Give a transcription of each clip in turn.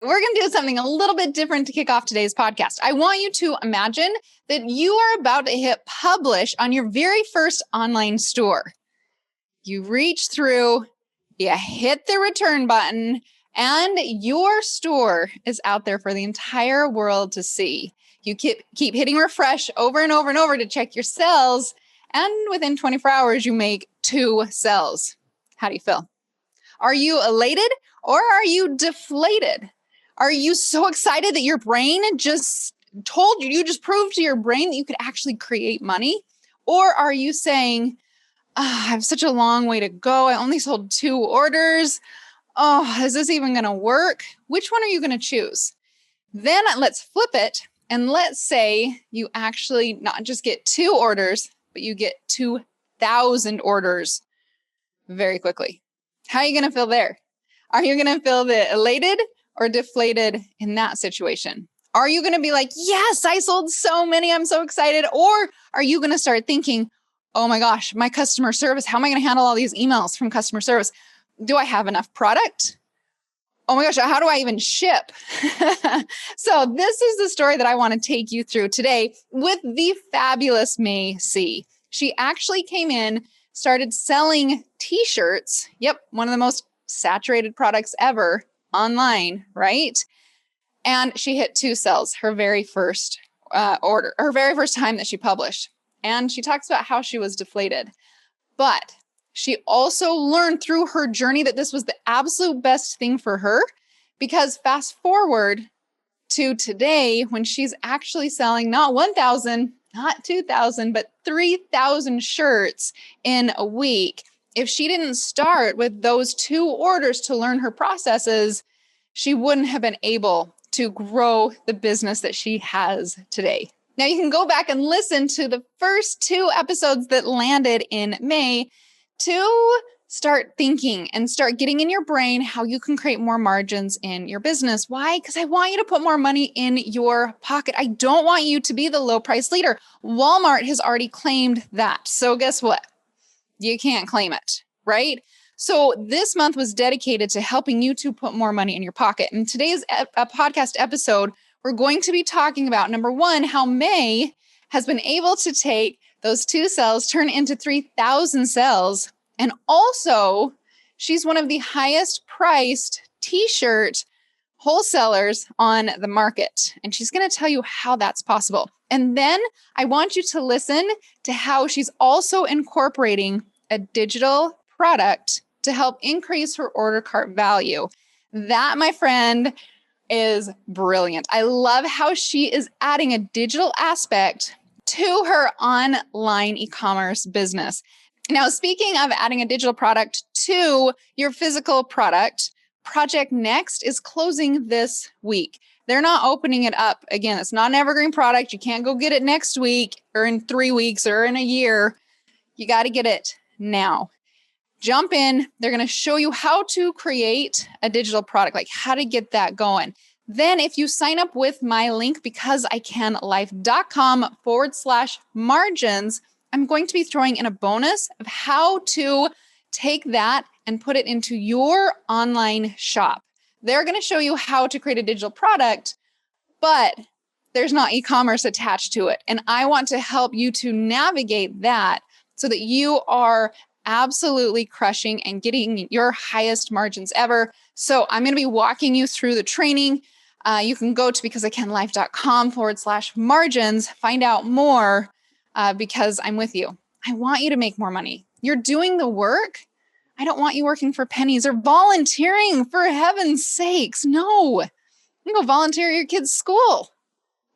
we're going to do something a little bit different to kick off today's podcast. I want you to imagine that you are about to hit publish on your very first online store. You reach through, you hit the return button, and your store is out there for the entire world to see. You keep hitting refresh over and over and over to check your sales, and within 24 hours, you make 2 sales. How do you feel? Are you elated or are you deflated? Are you so excited that your brain just told you, you just proved to your brain that you could actually create money? Or are you saying, I have such a long way to go. I only sold 2 orders. Oh, is this even going to work? Which one are you going to choose? Then let's flip it. And let's say you actually not just get 2 orders, but you get 2,000 orders very quickly. How are you going to feel there? Are you going to feel elated or deflated in that situation? Are you going to be like, yes, I sold so many, I'm so excited? Or are you going to start thinking, oh my gosh, my customer service, how am I going to handle all these emails from customer service? Do I have enough product? Oh my gosh, how do I even ship? So this is the story that I want to take you through today with the fabulous Mae Cee. She actually came in, started selling t-shirts. Yep, one of the most saturated products ever online, right? And she hit 2 sales her very first order, her very first time that she published. And she talks about how she was deflated. But she also learned through her journey that this was the absolute best thing for her, because fast forward to today when she's actually selling not 1,000, not 2,000, but 3,000 shirts in a week. If she didn't start with those 2 orders to learn her processes, she wouldn't have been able to grow the business that she has today. Now you can go back and listen to the first 2 episodes that landed in May to start thinking and start getting in your brain how you can create more margins in your business. Why? Because I want you to put more money in your pocket. I don't want you to be the low price leader. Walmart has already claimed that. So guess what? You can't claim it, right? So this month was dedicated to helping you to put more money in your pocket. And today's podcast episode, we're going to be talking about, number 1, how Mae has been able to take those 2 sales, turn into 3,000 sales. And also, she's one of the highest priced t-shirt wholesalers on the market. And she's going to tell you how that's possible. And then I want you to listen to how she's also incorporating a digital product to help increase her order cart value. That, my friend, is brilliant. I love how she is adding a digital aspect to her online e-commerce business. Now, speaking of adding a digital product to your physical product, Project Next is closing this week. They're not opening it up. Again, it's not an evergreen product. You can't go get it next week or in 3 weeks or in a year. You got to get it now. Jump in. They're going to show you how to create a digital product, like how to get that going. Then if you sign up with my link, becauseIcanlife.com/margins, I'm going to be throwing in a bonus of how to take that and put it into your online shop. They're going to show you how to create a digital product, but there's not e-commerce attached to it. And I want to help you to navigate that so that you are absolutely crushing and getting your highest margins ever. So I'm going to be walking you through the training. You can go to becauseIcanlife.com/margins, find out more because I'm with you. I want you to make more money. You're doing the work. I don't want you working for pennies or volunteering, for heaven's sakes. No, you go volunteer at your kid's school.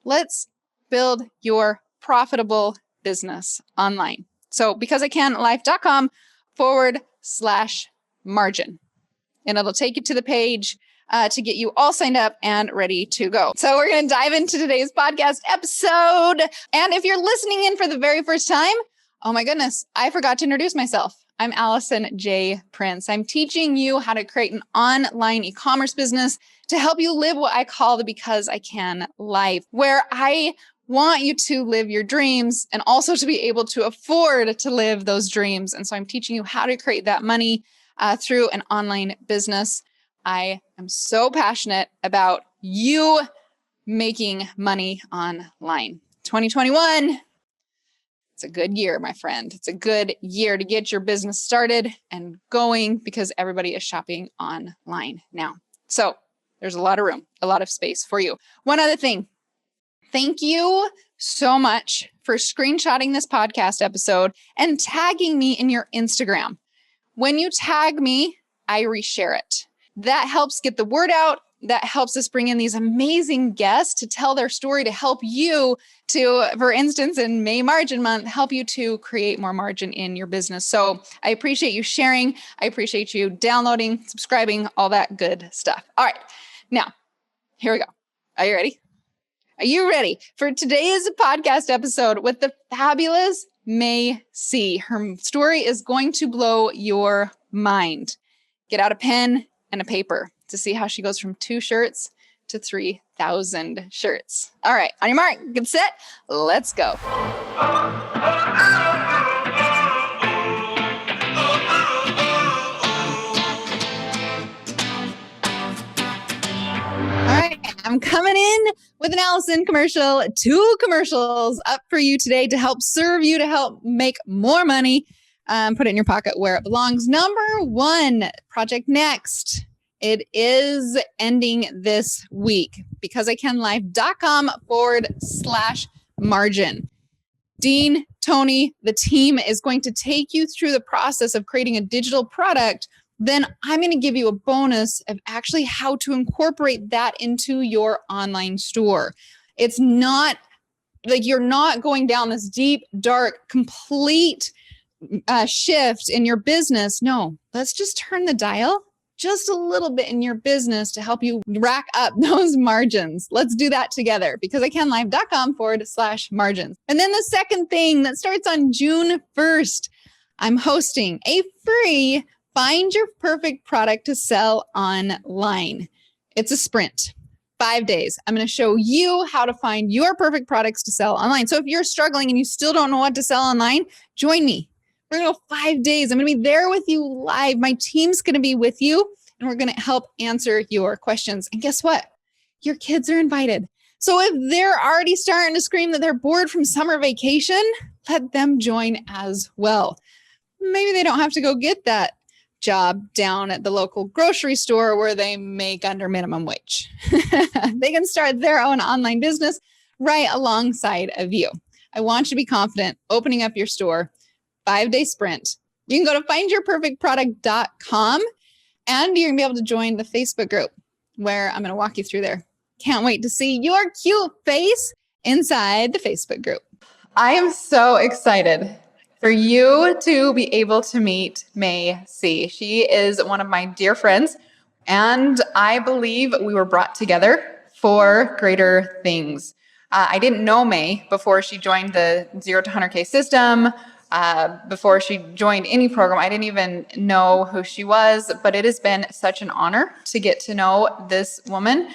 Let's build your profitable business online. So becauseIcanlife.com/margin. And it'll take you to the page to get you all signed up and ready to go. So we're going to dive into today's podcast episode. And if you're listening in for the very first time, oh my goodness, I forgot to introduce myself. I'm Alison J. Prince. I'm teaching you how to create an online e-commerce business to help you live what I call the Because I Can life, where I want you to live your dreams and also to be able to afford to live those dreams. And so I'm teaching you how to create that money through an online business. I am so passionate about you making money online. 2021, it's a good year, my friend. It's a good year to get your business started and going because everybody is shopping online now. So there's a lot of room, a lot of space for you. One other thing. Thank you so much for screenshotting this podcast episode and tagging me in your Instagram. When you tag me, I reshare it. That helps get the word out. That helps us bring in these amazing guests to tell their story, to help you to, for instance, in May Margin Month, help you to create more margin in your business. So I appreciate you sharing. I appreciate you downloading, subscribing, all that good stuff. All right. Now, here we go. Are you ready? Are you ready for today's podcast episode with the fabulous Mae Cee? Her story is going to blow your mind. Get out a pen and a paper to see how she goes from 2 shirts to 3,000 shirts. All right, on your mark, get set, let's go. All right, I'm coming in with an Alison commercial, 2 commercials up for you today to help serve you, to help make more money. Put it in your pocket where it belongs. Number 1, Project Next. It is ending this week. BecauseICanLive.com/margin. Dean, Tony, the team is going to take you through the process of creating a digital product. Then I'm going to give you a bonus of actually how to incorporate that into your online store. It's not like you're not going down this deep, dark, complete shift in your business. No, let's just turn the dial just a little bit in your business to help you rack up those margins. Let's do that together. BecauseICanLive.com/margins. And then the second thing that starts on June 1st, I'm hosting a free Find Your Perfect Product to Sell Online. It's a sprint, 5 days. I'm going to show you how to find your perfect products to sell online. So if you're struggling and you still don't know what to sell online, join me. We're going to go 5 days. I'm going to be there with you live. My team's going to be with you, and we're going to help answer your questions. And guess what? Your kids are invited. So if they're already starting to scream that they're bored from summer vacation, let them join as well. Maybe they don't have to go get that job down at the local grocery store where they make under minimum wage. They can start their own online business right alongside of you. I want you to be confident opening up your store. 5-day sprint. You can go to findyourperfectproduct.com and you're going to be able to join the Facebook group where I'm going to walk you through there. Can't wait to see your cute face inside the Facebook group. I am so excited for you to be able to meet Mae Cee. She is one of my dear friends, and I believe we were brought together for greater things. I didn't know Mae before she joined the 0 to 100K system. Before she joined any program, I didn't even know who she was, but it has been such an honor to get to know this woman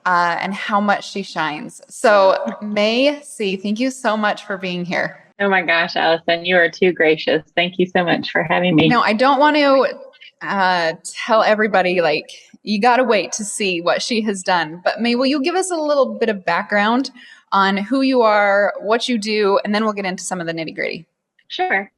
and how much she shines. So Mae Cee, thank you so much for being here. Oh my gosh, Alison, you are too gracious. Thank you so much for having me. No, I don't want to tell everybody, like, you got to wait to see what she has done. But Mae, will you give us a little bit of background on who you are, what you do, and then we'll get into some of the nitty gritty. Sure.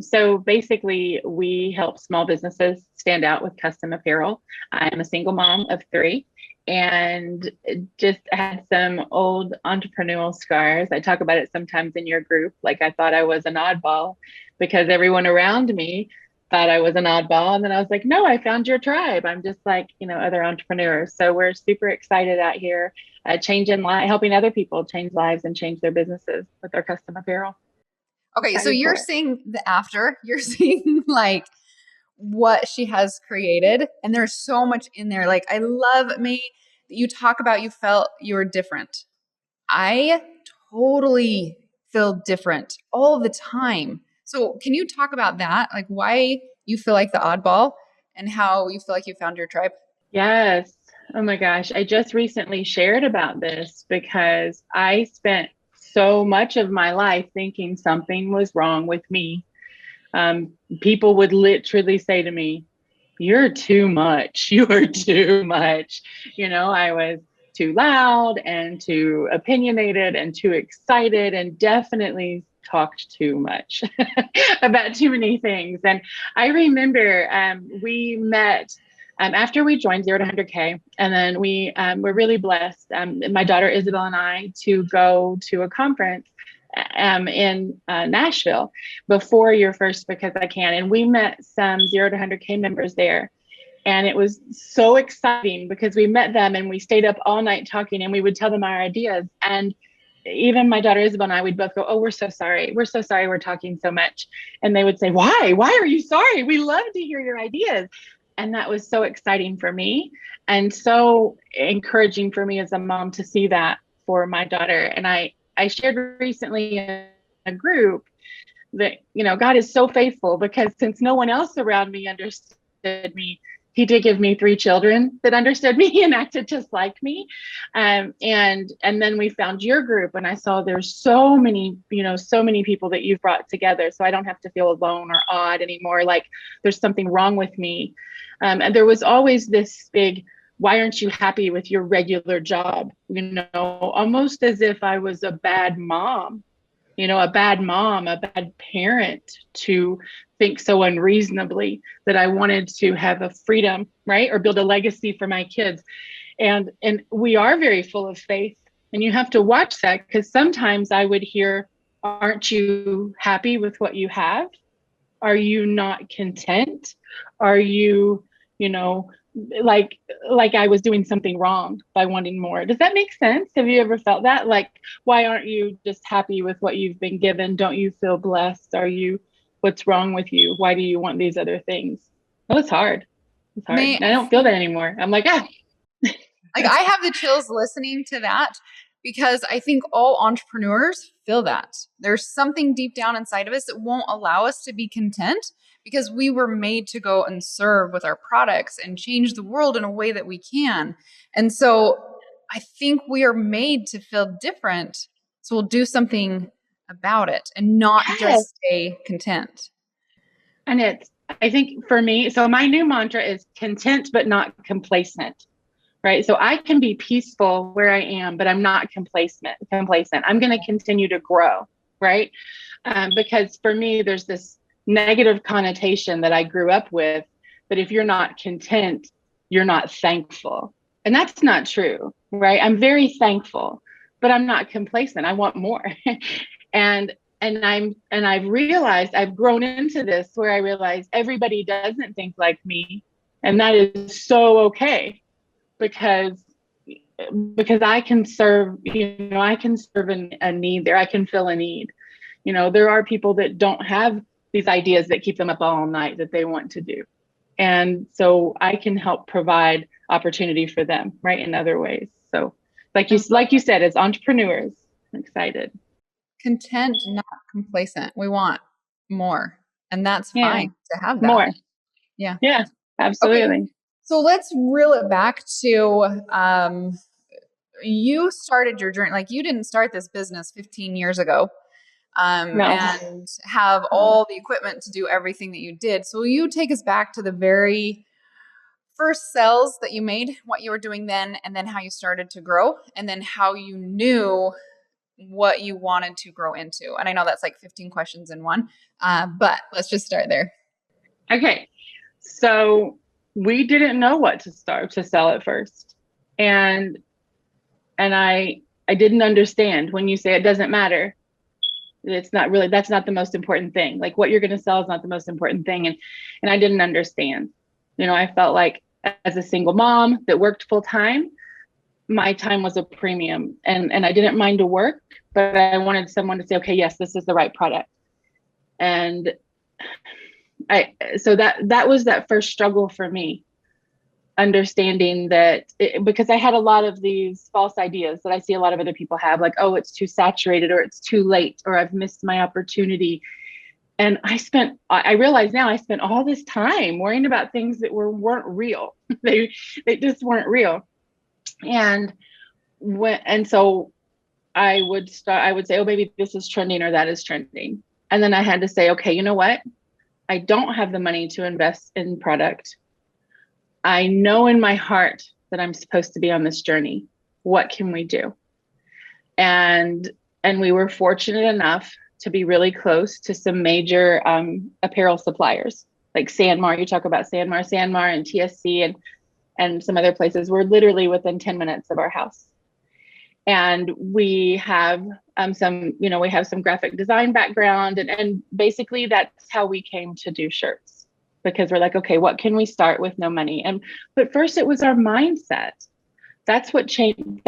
So basically, we help small businesses stand out with custom apparel. I'm a single mom of 3 and just had some old entrepreneurial scars. I talk about it sometimes in your group. Like I thought I was an oddball because everyone around me thought I was an oddball. And then I was like, no, I found your tribe. I'm just like, other entrepreneurs. So we're super excited out here, helping other people change lives and change their businesses with their custom apparel. Okay, so you're seeing the after, you're seeing like what she has created, and there's so much in there. Like, I love, Mae, that you talk about you felt you were different. I totally feel different all the time. So can you talk about that? Like why you feel like the oddball and how you feel like you found your tribe? Yes. Oh my gosh. I just recently shared about this because I spent so much of my life thinking something was wrong with me. People would literally say to me, you're too much. You are too much. I was too loud and too opinionated and too excited and definitely talked too much about too many things. And I remember we met after we joined 0 to 100K. And then we were really blessed, my daughter Isabel and I, to go to a conference in Nashville before your first Because I Can. And we met some 0 to 100K members there. And it was so exciting because we met them and we stayed up all night talking, and we would tell them our ideas. And even my daughter Isabel and I, we'd both go, oh, we're so sorry. We're so sorry we're talking so much. And they would say, why? Why are you sorry? We love to hear your ideas. And that was so exciting for me and so encouraging for me as a mom to see that for my daughter. And I shared recently in a group that, God is so faithful, because since no one else around me understood me, he did give me 3 children that understood me and acted just like me. And then we found your group, and I saw there's so many people that you've brought together. So I don't have to feel alone or odd anymore, like there's something wrong with me. And there was always this big, why aren't you happy with your regular job? Almost as if I was a bad mom, a bad parent, to think so unreasonably that I wanted to have a freedom, right? Or build a legacy for my kids. And we are very full of faith, and you have to watch that, because sometimes I would hear, aren't you happy with what you have? Are you not content? Are you, like I was doing something wrong by wanting more? Does that make sense? Have you ever felt that? Like, why aren't you just happy with what you've been given? Don't you feel blessed? What's wrong with you? Why do you want these other things? Well, it's hard. It's hard. I don't feel that anymore. I'm like, Like, I have the chills listening to that, because I think all entrepreneurs feel that. There's something deep down inside of us that won't allow us to be content, because we were made to go and serve with our products and change the world in a way that we can. And so I think we are made to feel different. So we'll do something about it and not just stay content. And I think for me, so my new mantra is content, but not complacent. Right. So I can be peaceful where I am, but I'm not complacent. I'm going to continue to grow. Right. Because for me, there's this negative connotation that I grew up with, that if you're not content, you're not thankful. And that's not true. Right. I'm very thankful, but I'm not complacent. I want more. and I've realized, I've grown into this, where I realize everybody doesn't think like me. And that is so okay. Because I can serve, I can serve a need there. I can fill a need. There are people that don't have these ideas that keep them up all night that they want to do. And so I can help provide opportunity for them, right, in other ways. So like you said, as entrepreneurs, I'm excited. Content, not complacent. We want more. And that's fine to have that. More. Yeah. Yeah, absolutely. Okay. So let's reel it back to you started your journey. Like, you didn't start this business 15 years ago No. and have all the equipment to do everything that you did. So will you take us back to the very first sales that you made, what you were doing then, and then how you started to grow, and then how you knew what you wanted to grow into? And I know that's like 15 questions in one, but let's just start there. Okay. So we didn't know what to sell at first. And I didn't understand when you say it doesn't matter. It's not really, that's not the most important thing. Like, what you're going to sell is not the most important thing. And I didn't understand. I felt like, as a single mom that worked full time, my time was a premium, and I didn't mind to work, but I wanted someone to say, okay, yes, this is the right product. And so that was that first struggle for me, understanding that because I had a lot of these false ideas that I see a lot of other people have, like, oh, it's too saturated, or it's too late, or I've missed my opportunity. And I realize now I spent all this time worrying about things that weren't real. they just weren't real. And so I would say, oh, maybe this is trending or that is trending. And then I had to say, okay, you know what? I don't have the money to invest in product. I know in my heart that I'm supposed to be on this journey. What can we do? And we were fortunate enough to be really close to some major apparel suppliers like Sanmar. You talk about Sanmar and TSC and some other places. We're literally within 10 minutes of our house. And we have we have some graphic design background, and basically that's how we came to do shirts, because we're like, okay, what can we start with no money? But first it was our mindset. That's what changed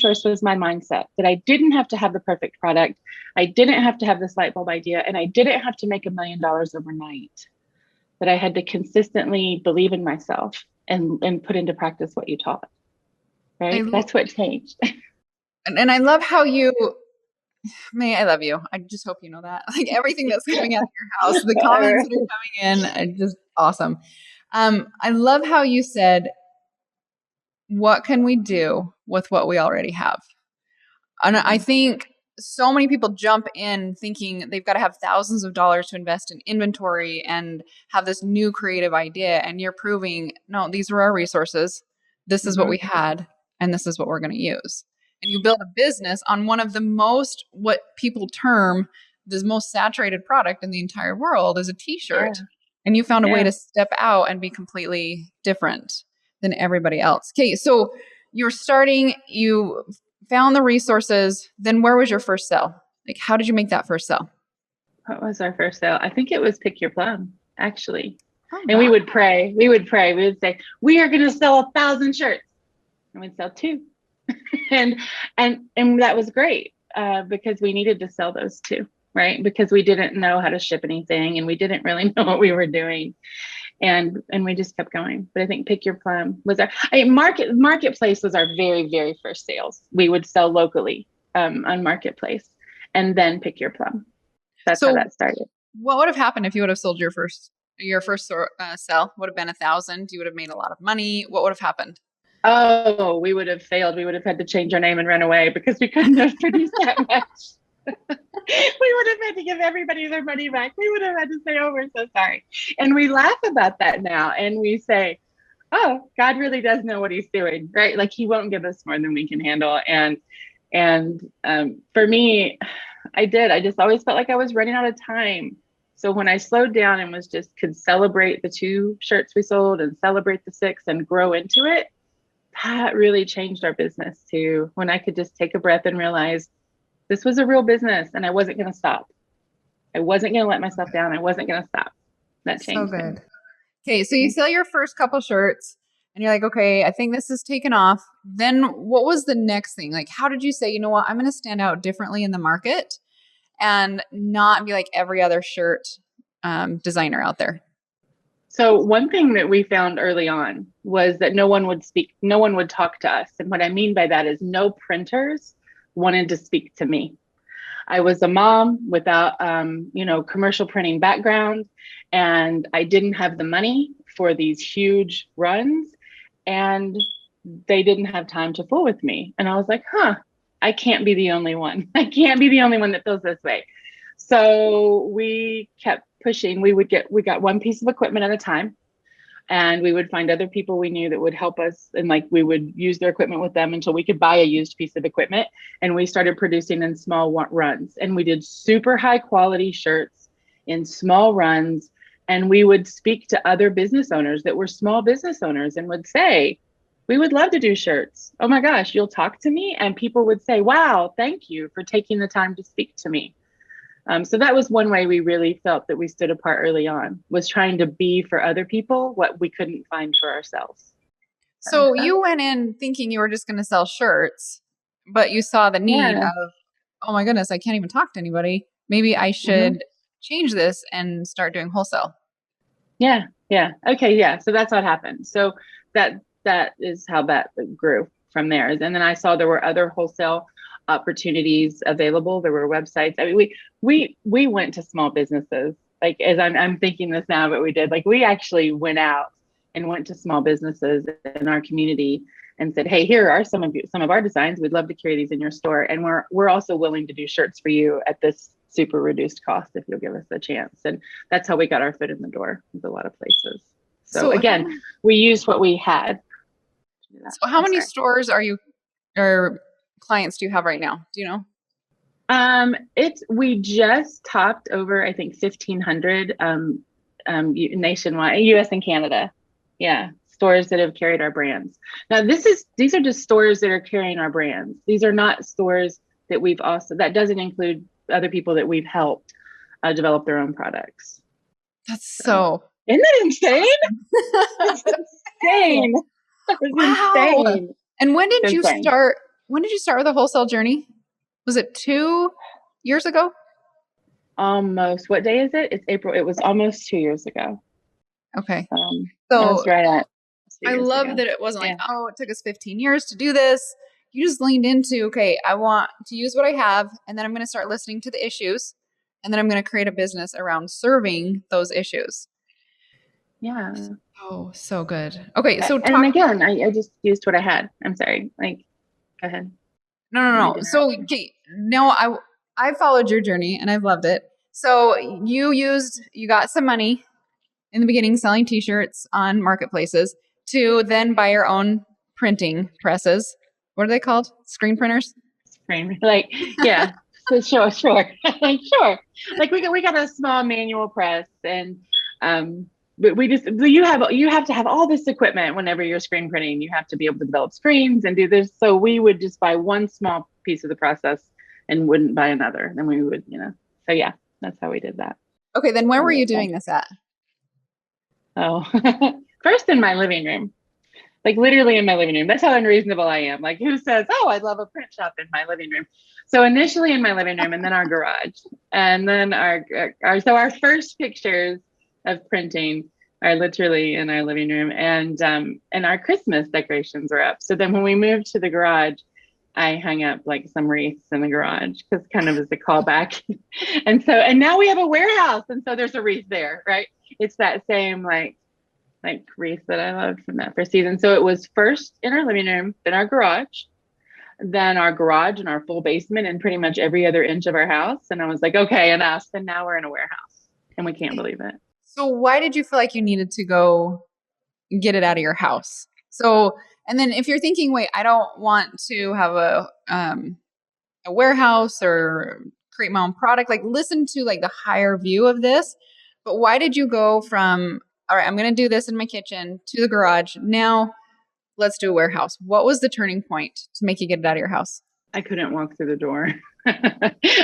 first, was my mindset, that I didn't have to have the perfect product. I didn't have to have this light bulb idea, and I didn't have to make $1 million overnight. That I had to consistently believe in myself and put into practice what you taught. Right? That's what changed. And I love how you, Mae, I love you. I just hope you know that. Like everything that's coming out of your house, the comments that are coming in, are just awesome. I love how you said, what can we do with what we already have? And I think so many people jump in thinking they've got to have thousands of dollars to invest in inventory and have this new creative idea. And you're proving, no, these were our resources. This is what we had, and this is what we're going to use. And you build a business on one of the most, what people term the most saturated product in the entire world, is a t-shirt. Yeah. And you found a way to step out and be completely different than everybody else. Okay, so you were starting, you found the resources, then where was your first sale? Like, how did you make that first sale? What was our first sale? I think it was Pick Your Plum, actually. Oh, and wow. We would pray. We would say, we are going to sell 1,000 shirts. And we'd sell 2. and that was great because we needed to sell those 2, right? Because we didn't know how to ship anything, and we didn't really know what we were doing. And we just kept going. But I think Pick Your Plum was Marketplace was our very, very first sales. We would sell locally on Marketplace, and then Pick Your Plum. That's how that started. What would have happened if you would have sold your first sell? Would have been 1,000. You would have made a lot of money. What would have happened? Oh, we would have failed. We would have had to change our name and run away because we couldn't have produced that much. We would have had to give everybody their money back. We would have had to say, oh, we're so sorry. And we laugh about that now. And we say, oh, God really does know what he's doing, right? Like, he won't give us more than we can handle. And for me, I just always felt like I was running out of time. So when I slowed down and could celebrate the 2 shirts we sold and celebrate the 6 and grow into it, that really changed our business too. When I could just take a breath and realize this was a real business, and I wasn't going to stop. I wasn't going to let myself down. I wasn't going to stop. That changed. So good. Okay. So you sell your first couple shirts and you're like, okay, I think this is taken off. Then what was the next thing? Like, how did you say, you know what, I'm going to stand out differently in the market and not be like every other shirt designer out there? So one thing that we found early on was that no one would talk to us. And what I mean by that is no printers wanted to speak to me. I was a mom without, commercial printing background, and I didn't have the money for these huge runs, and they didn't have time to fool with me. And I was like, I can't be the only one. I can't be the only one that feels this way. So we kept pushing. We got one piece of equipment at a time. And we would find other people we knew that would help us. And we would use their equipment with them until we could buy a used piece of equipment. And we started producing in small runs. And we did super high quality shirts in small runs. And we would speak to other business owners that were small business owners and would say, we would love to do shirts. Oh my gosh, you'll talk to me? And people would say, wow, thank you for taking the time to speak to me. So that was one way we really felt that we stood apart early on, was trying to be for other people what we couldn't find for ourselves. So you went in thinking you were just going to sell shirts, but you saw the need of, oh my goodness, I can't even talk to anybody. Maybe I should change this and start doing wholesale. Yeah. Okay. Yeah. So that's what happened. So that is how that grew from there. And then I saw there were other wholesale opportunities available. There were websites. I mean, we went to small businesses. Like, as I'm thinking this now, but we did. Like, we actually went out and went to small businesses in our community and said, hey, here are some of our designs. We'd love to carry these in your store, and we're also willing to do shirts for you at this super reduced cost if you'll give us a chance. And that's how we got our foot in the door with a lot of places. So again, we used what we had. So how many stores or clients do you have right now? Do you know? We just topped over, I think, 1,500 nationwide, US and Canada. Yeah, stores that have carried our brands. Now, these are just stores that are carrying our brands. These are not stores that doesn't include other people that we've helped develop their own products. That's so. Isn't that insane? It's insane. Wow. Insane. And when did you start? When did you start with a wholesale journey? Was it 2 years ago? Almost. What day is it? It's April. It was almost 2 years ago. Okay. So right at. I love that it wasn't like, oh, it took us 15 years to do this. You just leaned into, okay, I want to use what I have, and then I'm going to start listening to the issues, and then I'm going to create a business around serving those issues. Yeah. Oh, so good. Okay, so and again, I just used what I had. I'm sorry. Go ahead. No. So okay, no, I followed your journey and I've loved it. So you got some money in the beginning selling t-shirts on marketplaces to then buy your own printing presses. What are they called? Screen printers? Yeah. So sure. Sure. We got a small manual press, and but you have to have all this equipment whenever you're screen printing. You have to be able to develop screens and do this. So we would just buy one small piece of the process and wouldn't buy another. Then we would, So yeah, that's how we did that. Okay, then where were you doing this at? Oh, first in my living room. Literally in my living room. That's how unreasonable I am. Who says, oh, I'd love a print shop in my living room. So initially in my living room, and then our garage, and then our first pictures of printing are literally in our living room, and our Christmas decorations are up. So then when we moved to the garage, I hung up some wreaths in the garage because kind of as a callback. and now we have a warehouse, and so there's a wreath there, right? It's that same wreath that I loved from that first season. So it was first in our living room, then our garage and our full basement and pretty much every other inch of our house. And I was like, okay, enough. And now we're in a warehouse and we can't believe it. So why did you feel like you needed to go get it out of your house? So, and then if you're thinking, wait, I don't want to have a warehouse or create my own product, listen to the higher view of this. But why did you go from, all right, I'm going to do this in my kitchen to the garage. Now let's do a warehouse. What was the turning point to make you get it out of your house? I couldn't walk through the door.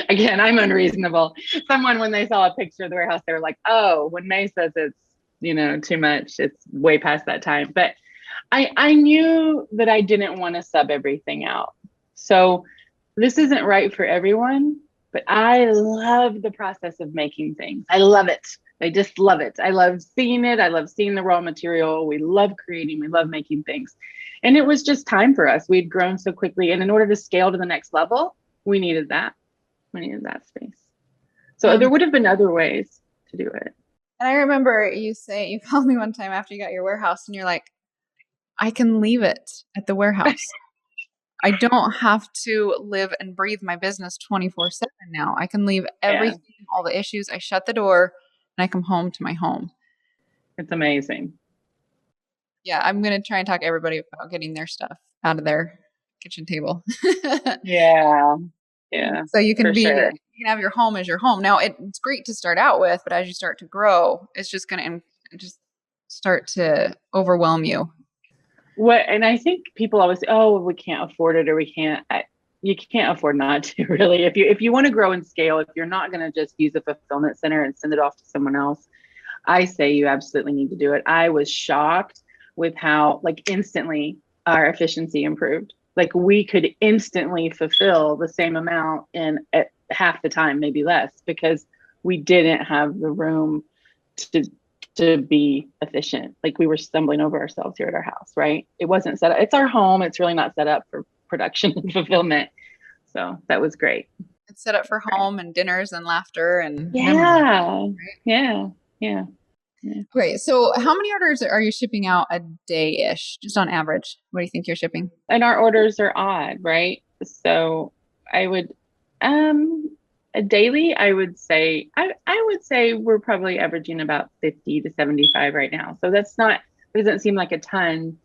Again, I'm unreasonable. Someone, when they saw a picture of the warehouse, they were like, oh, when Mae says it's, too much, it's way past that time. But I knew that I didn't want to sub everything out. So this isn't right for everyone, but I love the process of making things. I love it. I just love it. I love seeing it. I love seeing the raw material. We love creating. We love making things. And it was just time for us. We'd grown so quickly. And in order to scale to the next level, we needed that. We needed that space. So there would have been other ways to do it. And I remember you called me one time after you got your warehouse and you're like, I can leave it at the warehouse. I don't have to live and breathe my business 24/7 now. I can leave everything, all the issues. I shut the door and I come home to my home. It's amazing. Yeah, I'm going to try and talk to everybody about getting their stuff out of their kitchen table. Yeah. So you can you can have your home as your home. Now it's great to start out with, but as you start to grow, it's just going to just start to overwhelm you. And I think people always say, oh, we can't afford it, or we can't. You can't afford not to, really. If you want to grow and scale, if you're not going to just use a fulfillment center and send it off to someone else, I say you absolutely need to do it. I was shocked with how instantly our efficiency improved. We could instantly fulfill the same amount in at half the time, maybe less, because we didn't have the room to be efficient. We were stumbling over ourselves here at our house, right? It wasn't set up. It's our home. It's really not set up for production and fulfillment. So that was great. It's set up for home and dinners and laughter and memories, right? Yeah. Okay, so how many orders are you shipping out a day-ish, just on average? What do you think you're shipping? And our orders are odd, right? So I would, daily, I would say we're probably averaging about 50 to 75 right now. So that's not, doesn't seem like a ton,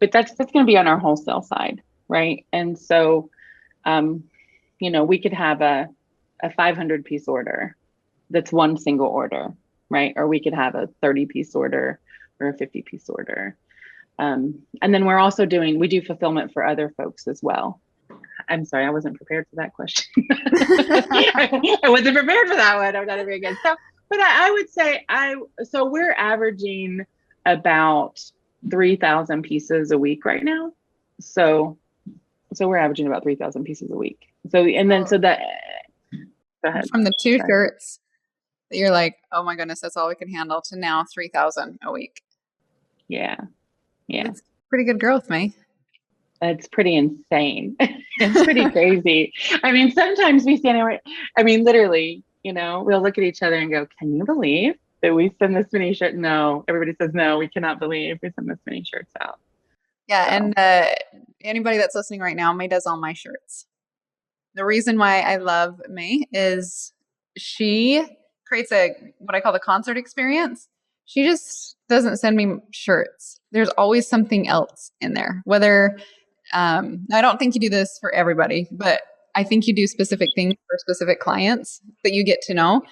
but that's going to be on our wholesale side, right? And so, we could have a 500 piece order that's one single order, right? Or we could have a 30 piece order or a 50 piece order. And then we do fulfillment for other folks as well. I'm sorry, I wasn't prepared for that question. I wasn't prepared for that one. I'm not very good. So, but I would say so we're averaging about 3,000 pieces a week right now. So we're averaging about 3,000 pieces a week. So, and then, so that, go ahead. From the two shirts that you're like, oh my goodness, that's all we can handle, to now 3,000 a week. Yeah. That's pretty good growth, Mae. It's pretty insane. It's pretty crazy. I mean, sometimes we stand there, literally, we'll look at each other and go, can you believe that we send this many shirts? No, everybody says, no, we cannot believe we send this many shirts out. Yeah. So. And anybody that's listening right now, Mae does all my shirts. The reason why I love Mae is she creates what I call the concert experience. She just doesn't send me shirts. There's always something else in there, whether I don't think you do this for everybody, but I think you do specific things for specific clients that you get to know.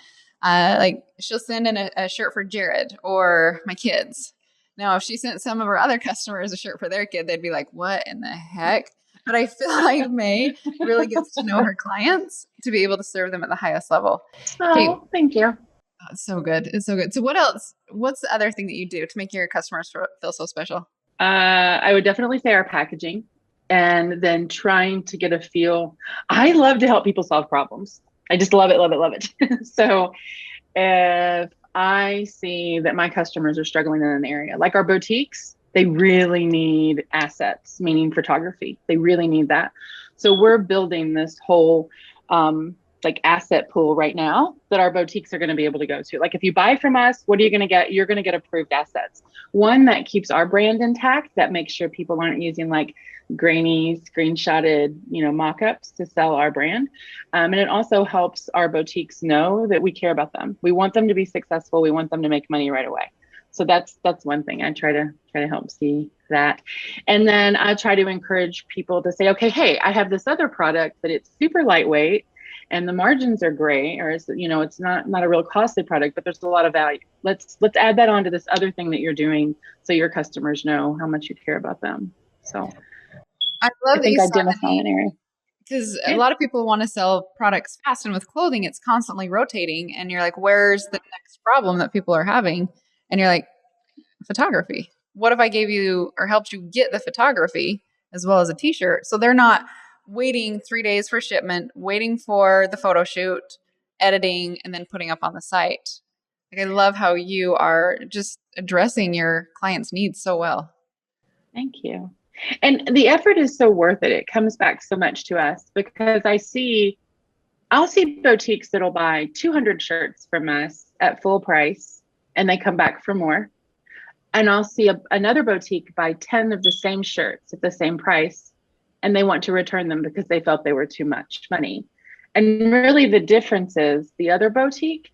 Like she'll send in a shirt for Jared or my kids. Now, if she sent some of her other customers a shirt for their kid, they'd be like, what in the heck? But I feel like Mae really gets to know her clients to be able to serve them at the highest level. Oh, thank you. Oh, it's so good. It's so good. So what else? What's the other thing that you do to make your customers feel so special? I would definitely say our packaging. And then trying to get a feel. I love to help people solve problems. I just love it, love it, love it. So if I see that my customers are struggling in an area, like our boutiques, they really need assets, meaning photography. They really need that. So we're building this whole asset pool right now that our boutiques are going to be able to go to. Like if you buy from us, what are you going to get? You're going to get approved assets. One that keeps our brand intact, that makes sure people aren't using like grainy, screenshotted, mock-ups to sell our brand. And it also helps our boutiques know that we care about them. We want them to be successful. We want them to make money right away. So that's one thing. I try to help see that. And then I try to encourage people to say, okay, hey, I have this other product that it's super lightweight and the margins are great, or it's not a real costly product, but there's a lot of value. Let's add that on to this other thing that you're doing, so your customers know how much you care about them. So I love that you identify an area, because a lot of people want to sell products fast, and with clothing, it's constantly rotating. And you're like, where's the next problem that people are having? And you're like, photography. What if I gave you or helped you get the photography as well as a t-shirt? So they're not waiting 3 days for shipment, waiting for the photo shoot, editing, and then putting up on the site. Like, I love how you are just addressing your clients' needs so well. Thank you. And the effort is so worth it. It comes back so much to us because I'll see boutiques that'll buy 200 shirts from us at full price and they come back for more. And I'll see another boutique buy 10 of the same shirts at the same price, and they want to return them because they felt they were too much money. And really the difference is the other boutique,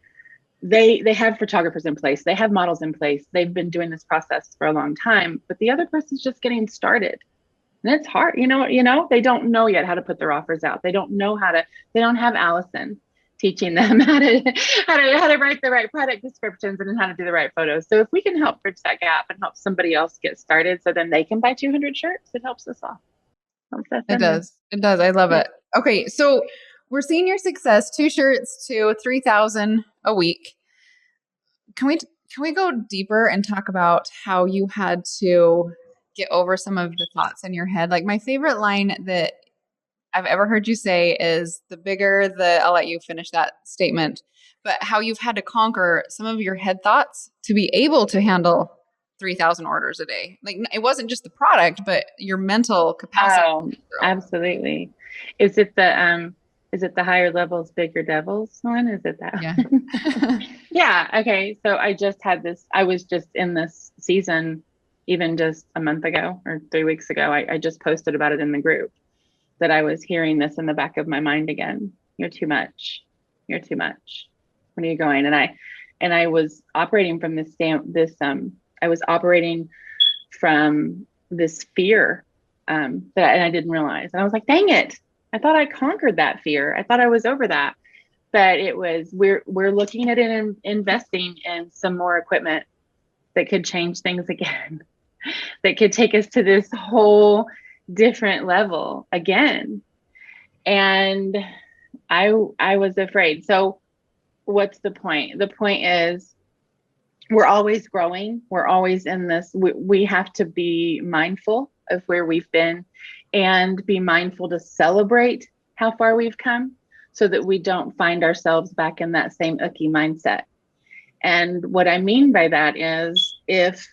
they have photographers in place. They have models in place. They've been doing this process for a long time, but the other person's just getting started. And it's hard. They don't know yet how to put their offers out. They don't have Alison teaching them how to write the right product descriptions and how to do the right photos. So if we can help bridge that gap and help somebody else get started so then they can buy 200 shirts, it helps us all. It does. I love it. Okay. So we're seeing your success, 2 shirts to 3,000 a week. Can we go deeper and talk about how you had to get over some of the thoughts in your head? Like my favorite line that I've ever heard you say is I'll let you finish that statement, but how you've had to conquer some of your head thoughts to be able to handle 3,000 orders a day. Like it wasn't just the product, but your mental capacity. Oh, absolutely. Is it the higher levels, bigger devils one? Is it that? Yeah. Yeah. Okay. So I was just in this season, even just a month ago or 3 weeks ago, I just posted about it in the group that I was hearing this in the back of my mind again. You're too much. you're too much. When are you going? And I was operating from I was operating from this fear and I didn't realize. And I was like, dang it. I thought I conquered that fear. I thought I was over that. But it was, we're looking at it and investing in some more equipment that could change things again, that could take us to this whole different level again. And I was afraid. So what's the point? The point is we're always growing. We're always in this. We have to be mindful of where we've been and be mindful to celebrate how far we've come so that we don't find ourselves back in that same icky mindset. And what I mean by that is if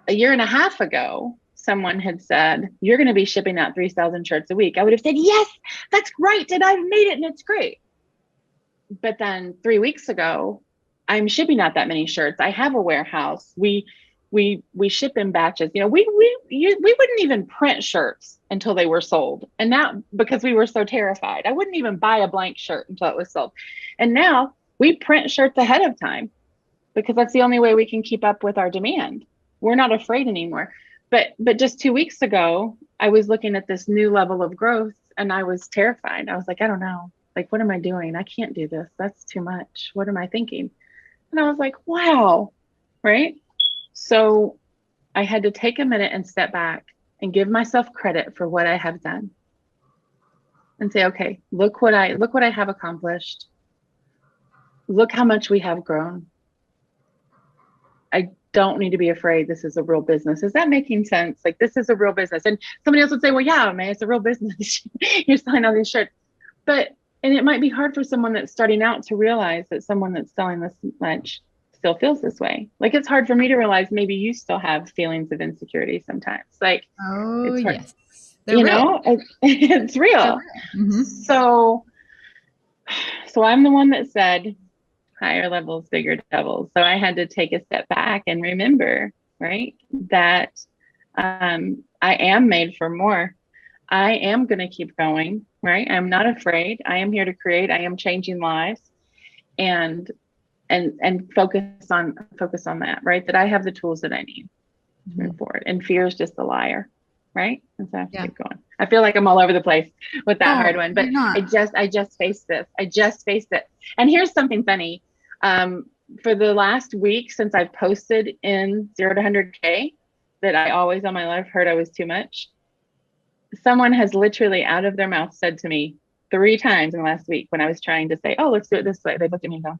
a year and a half ago, someone had said, you're going to be shipping out 3,000 shirts a week, I would have said, yes, that's great. And I've made it and it's great. But then 3 weeks ago, I'm shipping out that many shirts. I have a warehouse. We ship in batches. You know, we wouldn't even print shirts until they were sold. And now, because we were so terrified, I wouldn't even buy a blank shirt until it was sold. And now we print shirts ahead of time because that's the only way we can keep up with our demand. We're not afraid anymore. But just 2 weeks ago, I was looking at this new level of growth and I was terrified. I was like, I don't know. Like, what am I doing? I can't do this. That's too much. What am I thinking? And I was like, wow. Right. So I had to take a minute and step back and give myself credit for what I have done and say, okay, look what I have accomplished. Look how much we have grown. I don't need to be afraid. This is a real business. Is that making sense? Like, this is a real business. And somebody else would say, well, yeah, man, it's a real business. You're selling all these shirts. And it might be hard for someone that's starting out to realize that someone that's selling this much still feels this way. Like, it's hard for me to realize maybe you still have feelings of insecurity sometimes. Like, oh, it's hard, yes. They're real. It's real. Mm-hmm. So I'm the one that said, higher levels, bigger devils. So I had to take a step back and remember, right, that I am made for more. I am going to keep going, right? I'm not afraid. I am here to create. I am changing lives, and focus on that, right? That I have the tools that I need to move forward. And fear is just a liar, right? And so I have to keep going. I feel like I'm all over the place with that hard one, but I just faced this. I just faced it. And here's something funny. For the last week since I've posted in 0 to 100K that I always on my life heard I was too much, someone has literally out of their mouth said to me 3 times in the last week when I was trying to say, oh, let's do it this way. They looked at me and go,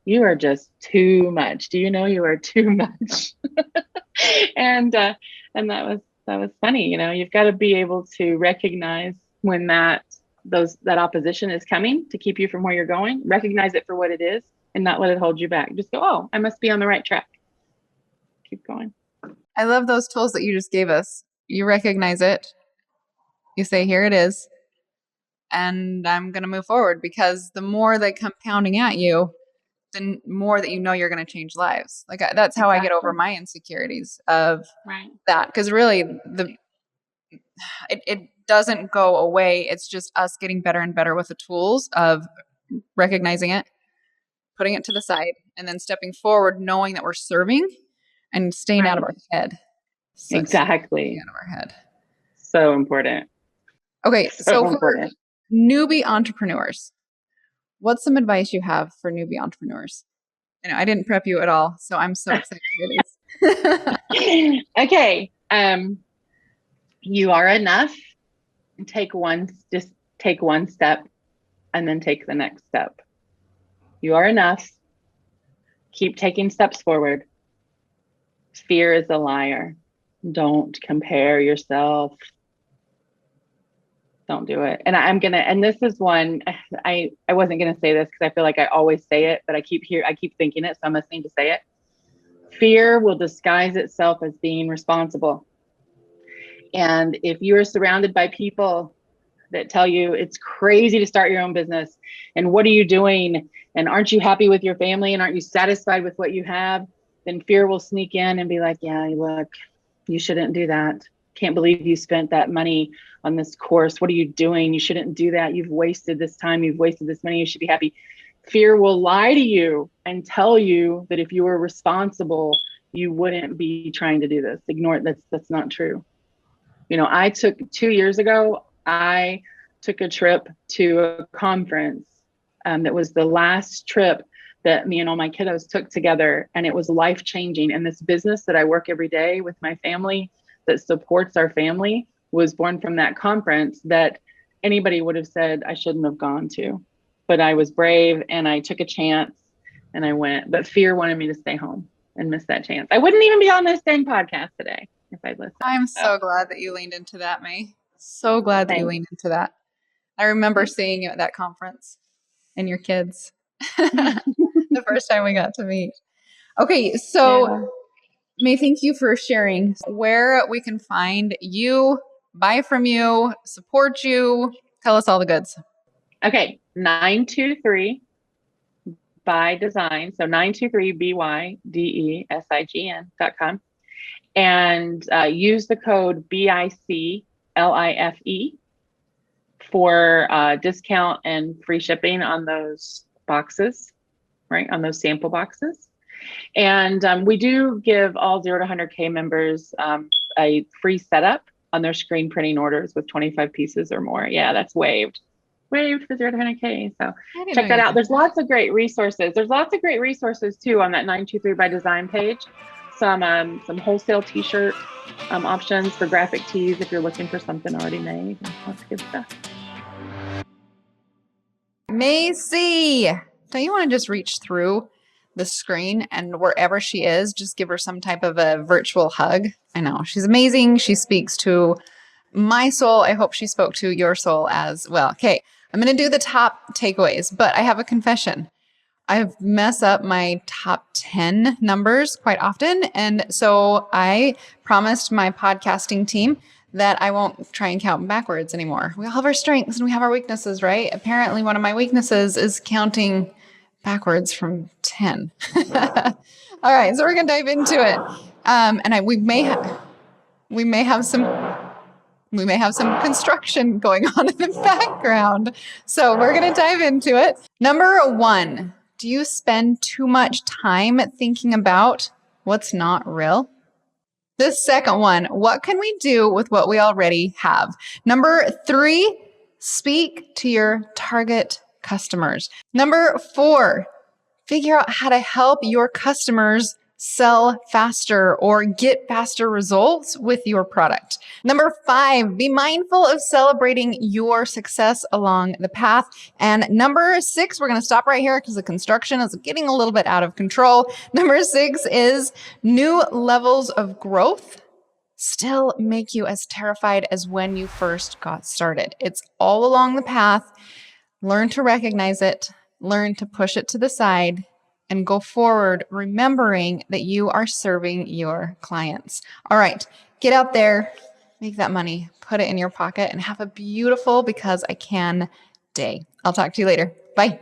you are just too much. Do you know you are too much? and that was funny. You know, you've got to be able to recognize when that opposition is coming to keep you from where you're going, recognize it for what it is and not let it hold you back. Just go, oh, I must be on the right track. Keep going. I love those tools that you just gave us. You recognize it. You say, here it is. And I'm going to move forward, because the more they come pounding at you, the more that you know you're going to change lives. Like, that's how I get over my insecurities of that. Because really, it doesn't go away. It's just us getting better and better with the tools of recognizing it, putting it to the side, and then stepping forward, knowing that we're serving and staying out of our head. Exactly. Out of our head. So important. Okay. So for newbie entrepreneurs, what's some advice you have for newbie entrepreneurs? You know, I didn't prep you at all, so I'm so excited for this. Okay. You are enough. Just take one step and then take the next step. You are enough. Keep taking steps forward. Fear is a liar. Don't compare yourself. Don't do it. And this is one, I wasn't going to say this because I feel like I always say it, but I keep thinking it. So I must need to say it. Fear will disguise itself as being responsible. And if you are surrounded by people that tell you it's crazy to start your own business, and what are you doing? And aren't you happy with your family? And aren't you satisfied with what you have? Then fear will sneak in and be like, yeah, look, you shouldn't do that. can't believe you spent that money on this course. What are you doing? You shouldn't do that. You've wasted this time. You've wasted this money. You should be happy. Fear will lie to you and tell you that if you were responsible, you wouldn't be trying to do this. Ignore it. That's not true. You know, I took 2 years ago, I took a trip to a conference that was the last trip that me and all my kiddos took together. And it was life-changing. And this business that I work every day with my family that supports our family was born from that conference that anybody would have said I shouldn't have gone to. But I was brave and I took a chance and I went. But fear wanted me to stay home and miss that chance. I wouldn't even be on this dang podcast today if I'd listened. I'm so glad that you leaned into that, Mae. So glad that you leaned into that. I remember seeing you at that conference and your kids the first time we got to meet. Okay, so Mae, thank you for sharing where we can find you, buy from you, support you. Tell us all the goods. Okay, 923 by design. So 923BYDESIGN.com. And use the code BICLIFE for discount and free shipping on those boxes, right? On those sample boxes. And we do give all 0 to 100K members a free setup on their screen printing orders with 25 pieces or more. Yeah, that's waived for 0 to 100K. So check that out. There's lots of great resources. There's lots of great resources too on that 923 by design page. Some wholesale t-shirt options for graphic tees if you're looking for something already made. Lots of good stuff. Mae Cee, don't you want to just reach through the screen and wherever she is, just give her some type of a virtual hug? I know she's amazing. She speaks to my soul. I hope she spoke to your soul as well. Okay, I'm going to do the top takeaways, but I have a confession. I mess up my top 10 numbers quite often. And so I promised my podcasting team that I won't try and count backwards anymore. We all have our strengths and we have our weaknesses, right? Apparently one of my weaknesses is counting backwards from 10. All right, so we're going to dive into it. We may have some construction going on in the background. So we're going to dive into it. Number 1, do you spend too much time thinking about what's not real? The second one, what can we do with what we already have? Number 3, speak to your target customers. Number 4, figure out how to help your customers sell faster or get faster results with your product. Number 5, be mindful of celebrating your success along the path. And number 6, we're going to stop right here because the construction is getting a little bit out of control. Number 6 is new levels of growth still make you as terrified as when you first got started. It's all along the path. Learn to recognize it, learn to push it to the side, and go forward, remembering that you are serving your clients. All right, get out there, make that money, put it in your pocket, and have a beautiful because I can day. I'll talk to you later. Bye.